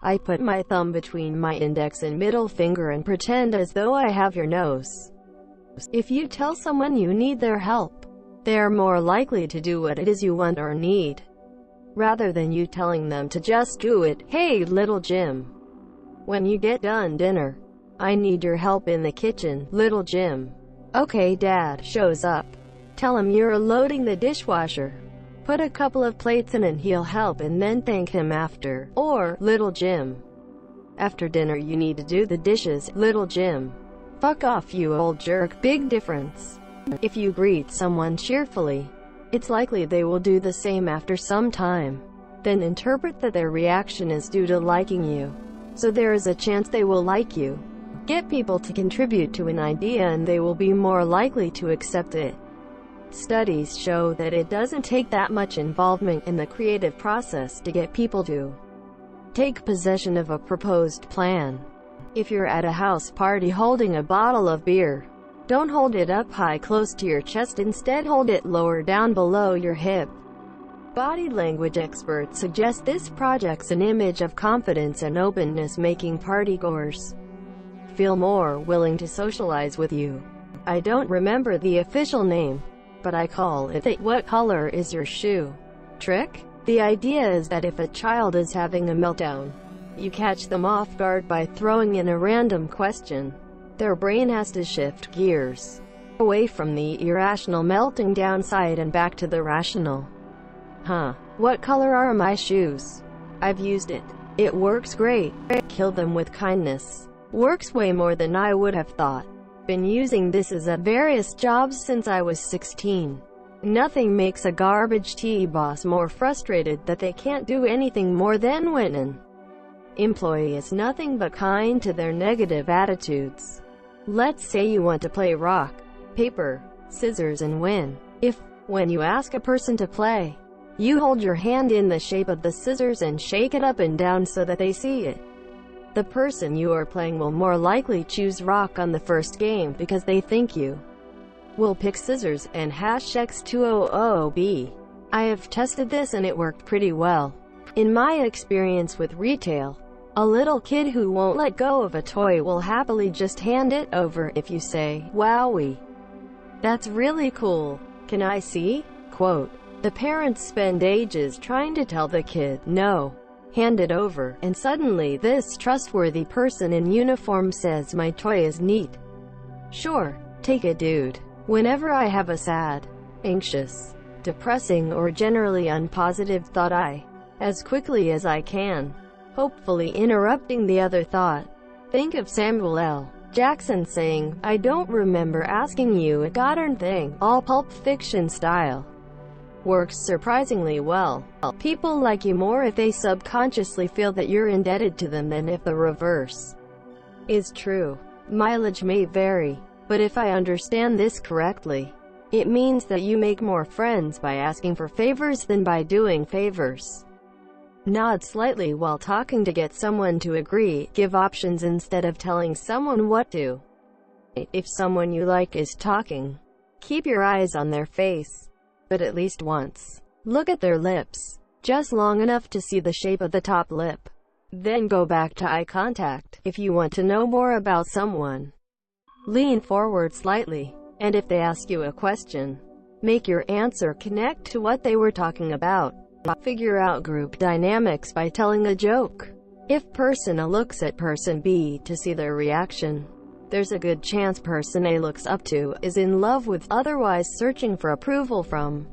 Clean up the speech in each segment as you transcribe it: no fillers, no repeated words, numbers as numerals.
I put my thumb between my index and middle finger and pretend as though I have your nose. If you tell someone you need their help, they are more likely to do what it is you want or need, rather than you telling them to just do it. Hey, little Jim. When you get done dinner, I need your help in the kitchen, little Jim. Okay, Dad shows up. Tell him you're loading the dishwasher. Put a couple of plates in and he'll help, and then thank him after. Or, little Jim. After dinner you need to do the dishes, little Jim. Fuck off, you old jerk. Big difference. If you greet someone cheerfully, it's likely they will do the same after some time. Then interpret that their reaction is due to liking you, so there is a chance they will like you. Get people to contribute to an idea and they will be more likely to accept it. Studies show that it doesn't take that much involvement in the creative process to get people to take possession of a proposed plan. If you're at a house party holding a bottle of beer, don't hold it up high close to your chest, instead hold it lower down below your hip. Body language experts suggest this projects an image of confidence and openness, making partygoers feel more willing to socialize with you. I don't remember the official name, but I call it the "what color is your shoe" trick. The idea is that if a child is having a meltdown, you catch them off guard by throwing in a random question. Their brain has to shift gears away from the irrational melting down side and back to the rational. What color are my shoes? I've used it. It works great. Kill them with kindness. Works way more than I would have thought. Been using this as at various jobs since I was 16. Nothing makes a garbage tea boss more frustrated that they can't do anything more than when an employee is nothing but kind to their negative attitudes. Let's say you want to play rock, paper, scissors and win. When you ask a person to play, you hold your hand in the shape of the scissors and shake it up and down so that they see it, the person you are playing will more likely choose rock on the first game because they think you will pick scissors, and #X200B. I have tested this and it worked pretty well. In my experience with retail, a little kid who won't let go of a toy will happily just hand it over if you say, "Wowee, that's really cool. Can I see?" Quote, the parents spend ages trying to tell the kid, "No, hand it over," and suddenly this trustworthy person in uniform says, "My toy is neat. Sure, take it, dude." Whenever I have a sad, anxious, depressing or generally unpositive thought, I, as quickly as I can, hopefully interrupting the other thought, think of Samuel L. Jackson saying, "I don't remember asking you a goddamn thing," all Pulp Fiction style. Works surprisingly well. People like you more if they subconsciously feel that you're indebted to them than if the reverse is true. Mileage may vary, but if I understand this correctly, it means that you make more friends by asking for favors than by doing favors. Nod slightly while talking to get someone to agree. Give options instead of telling someone what to. If someone you like is talking, keep your eyes on their face, but at least once. Look at their lips, just long enough to see the shape of the top lip. Then go back to eye contact. If you want to know more about someone, lean forward slightly, and if they ask you a question, make your answer connect to what they were talking about. Figure out group dynamics by telling a joke. If person A looks at person B to see their reaction, there's a good chance person A looks up to, is in love with, otherwise searching for approval from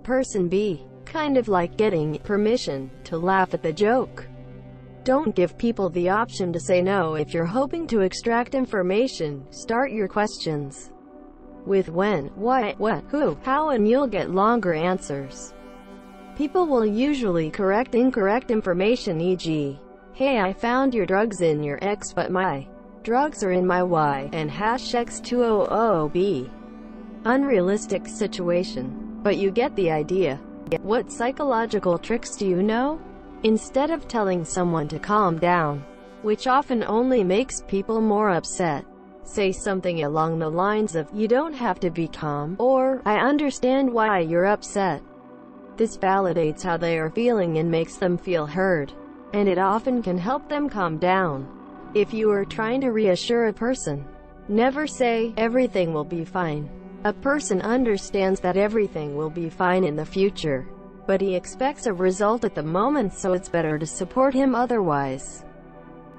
person B. Kind of like getting permission to laugh at the joke. Don't give people the option to say no if you're hoping to extract information. Start your questions with when, why, what, who, how, and you'll get longer answers. People will usually correct incorrect information, e.g., "Hey, I found your drugs in your X, but my drugs are in my Y," and #X200B. Unrealistic situation, but you get the idea. What psychological tricks do you know? Instead of telling someone to calm down, which often only makes people more upset, say something along the lines of, "You don't have to be calm," or, "I understand why you're upset." This validates how they are feeling and makes them feel heard. and it often can help them calm down. If you are trying to reassure a person, never say, "Everything will be fine." A person understands that everything will be fine in the future, but he expects a result at the moment, so it's better to support him otherwise.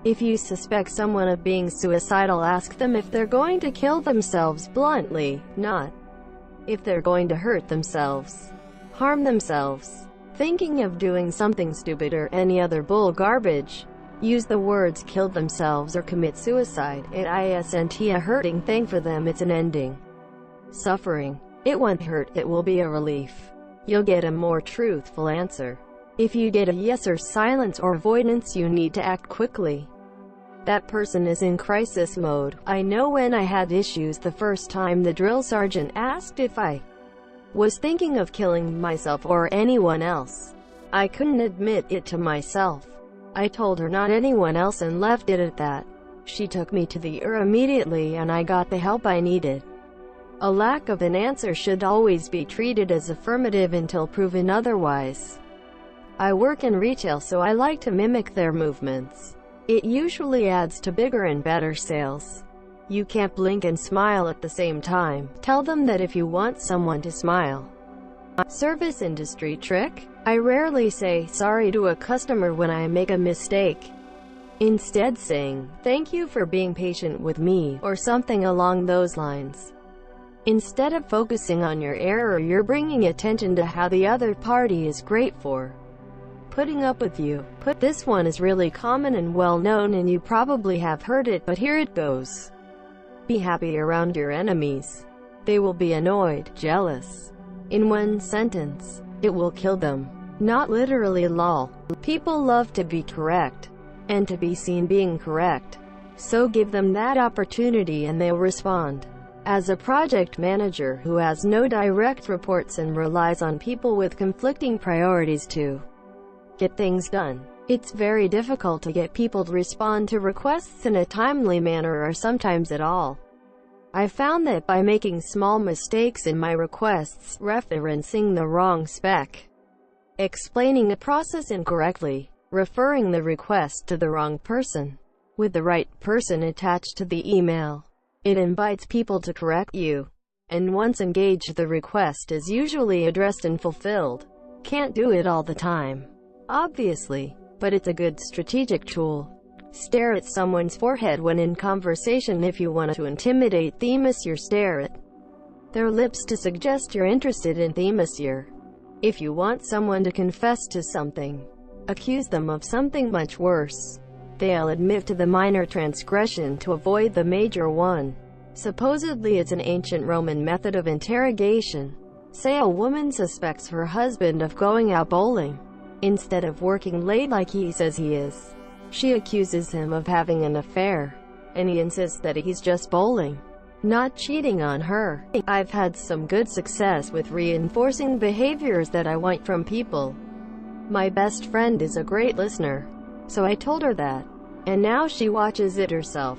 If you suspect someone of being suicidal, ask them if they're going to kill themselves bluntly, not if they're going to hurt themselves, harm themselves, thinking of doing something stupid or any other bull garbage. Use the words "kill themselves" or "commit suicide." It isn't a hurting thing for them, it's an ending suffering. It won't hurt, it will be a relief. You'll get a more truthful answer. If you get a yes or silence or avoidance, you need to act quickly. That person is in crisis mode. I know when I had issues the first time the drill sergeant asked if I was thinking of killing myself or anyone else. I couldn't admit it to myself. I told her not anyone else and left it at that. She took me to the ER immediately and I got the help I needed. A lack of an answer should always be treated as affirmative until proven otherwise. I work in retail, so I like to mimic their movements. It usually adds to bigger and better sales. You can't blink and smile at the same time. Tell them that if you want someone to smile. Service industry trick: I rarely say sorry to a customer when I make a mistake. Instead, saying, "Thank you for being patient with me," or something along those lines. Instead of focusing on your error, you're bringing attention to how the other party is great for putting up with you. This one is really common and well known, and you probably have heard it, but here it goes. Be happy around your enemies. They will be annoyed, jealous. In one sentence, it will kill them. Not literally, lol. People love to be correct, and to be seen being correct. So give them that opportunity and they'll respond. As a project manager who has no direct reports and relies on people with conflicting priorities to get things done, it's very difficult to get people to respond to requests in a timely manner or sometimes at all. I found that by making small mistakes in my requests, referencing the wrong spec, explaining the process incorrectly, referring the request to the wrong person, with the right person attached to the email, it invites people to correct you. And once engaged, the request is usually addressed and fulfilled. Can't do it all the time, obviously, but it's a good strategic tool. Stare at someone's forehead when in conversation. If you want to intimidate them, stare at their lips to suggest you're interested in them. If you want someone to confess to something, accuse them of something much worse. They'll admit to the minor transgression to avoid the major one. Supposedly it's an ancient Roman method of interrogation. Say a woman suspects her husband of going out bowling. Instead of working late like he says he is, she accuses him of having an affair, and he insists that he's just bowling, not cheating on her. I've had some good success with reinforcing behaviors that I want from people. My best friend is a great listener, so I told her that, and now she watches it herself,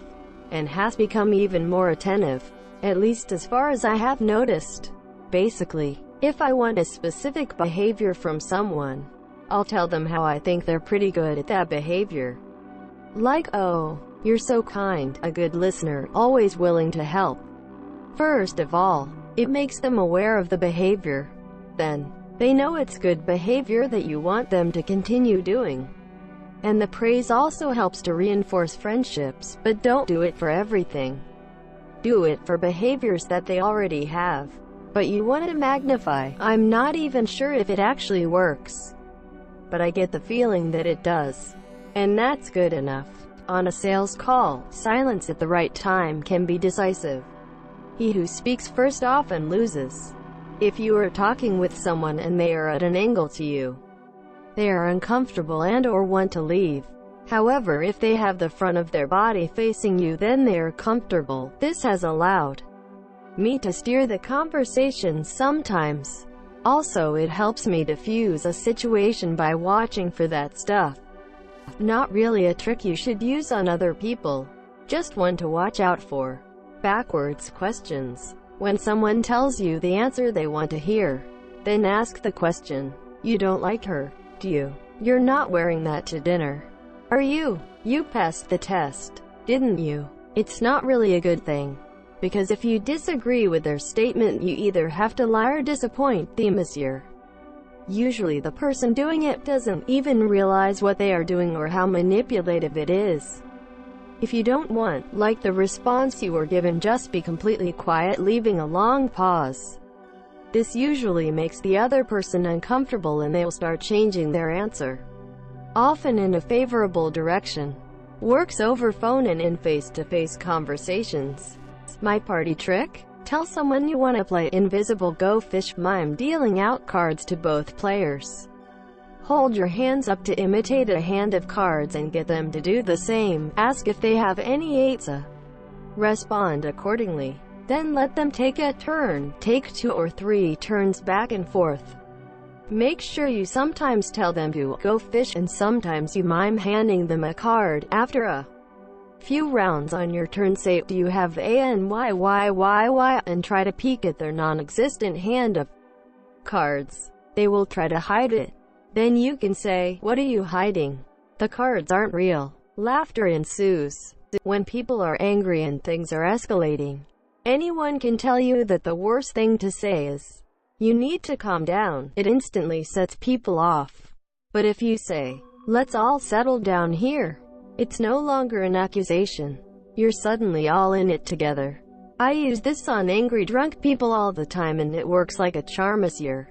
and has become even more attentive, at least as far as I have noticed. Basically, if I want a specific behavior from someone, I'll tell them how I think they're pretty good at that behavior. Like, "Oh, you're so kind," a good listener, always willing to help. First of all, it makes them aware of the behavior. Then, they know it's good behavior that you want them to continue doing. And the praise also helps to reinforce friendships, but don't do it for everything. Do it for behaviors that they already have, but you want to magnify. I'm not even sure if it actually works, but I get the feeling that it does, and that's good enough. On a sales call, silence at the right time can be decisive. He who speaks first often loses. If you are talking with someone and they are at an angle to you, they are uncomfortable and/or want to leave. However, if they have the front of their body facing you, then they are comfortable. This has allowed me to steer the conversation sometimes. Also, it helps me diffuse a situation by watching for that stuff. Not really a trick you should use on other people, just one to watch out for. Backwards questions. When someone tells you the answer they want to hear, then ask the question, "You don't like her, do you?" You're not wearing that to dinner. Are you? You passed the test, didn't you? It's not really a good thing. Because if you disagree with their statement, you either have to lie or disappoint them this year. Usually the person doing it doesn't even realize what they are doing or how manipulative it is. If you don't like the response you were given, just be completely quiet, leaving a long pause. This usually makes the other person uncomfortable and they'll start changing their answer, often in a favorable direction. Works over phone and in face-to-face conversations. My party trick? Tell someone you want to play invisible go fish mime, dealing out cards to both players. Hold your hands up to imitate a hand of cards and get them to do the same. Ask if they have any eights. Respond accordingly. Then let them take a turn. Take 2 or 3 turns back and forth. Make sure you sometimes tell them to go fish and sometimes you mime handing them a card. After a few rounds on your turn, say, "Do you have a and y," and try to peek at their non-existent hand of cards. They will try to hide it. Then you can say, "What are you hiding? The cards aren't real." Laughter ensues. When people are angry and things are escalating, anyone can tell you that the worst thing to say is, "You need to calm down." It instantly sets people off. But if you say, "Let's all settle down here," it's no longer an accusation. You're suddenly all in it together. I use this on angry drunk people all the time and it works like a charm this year.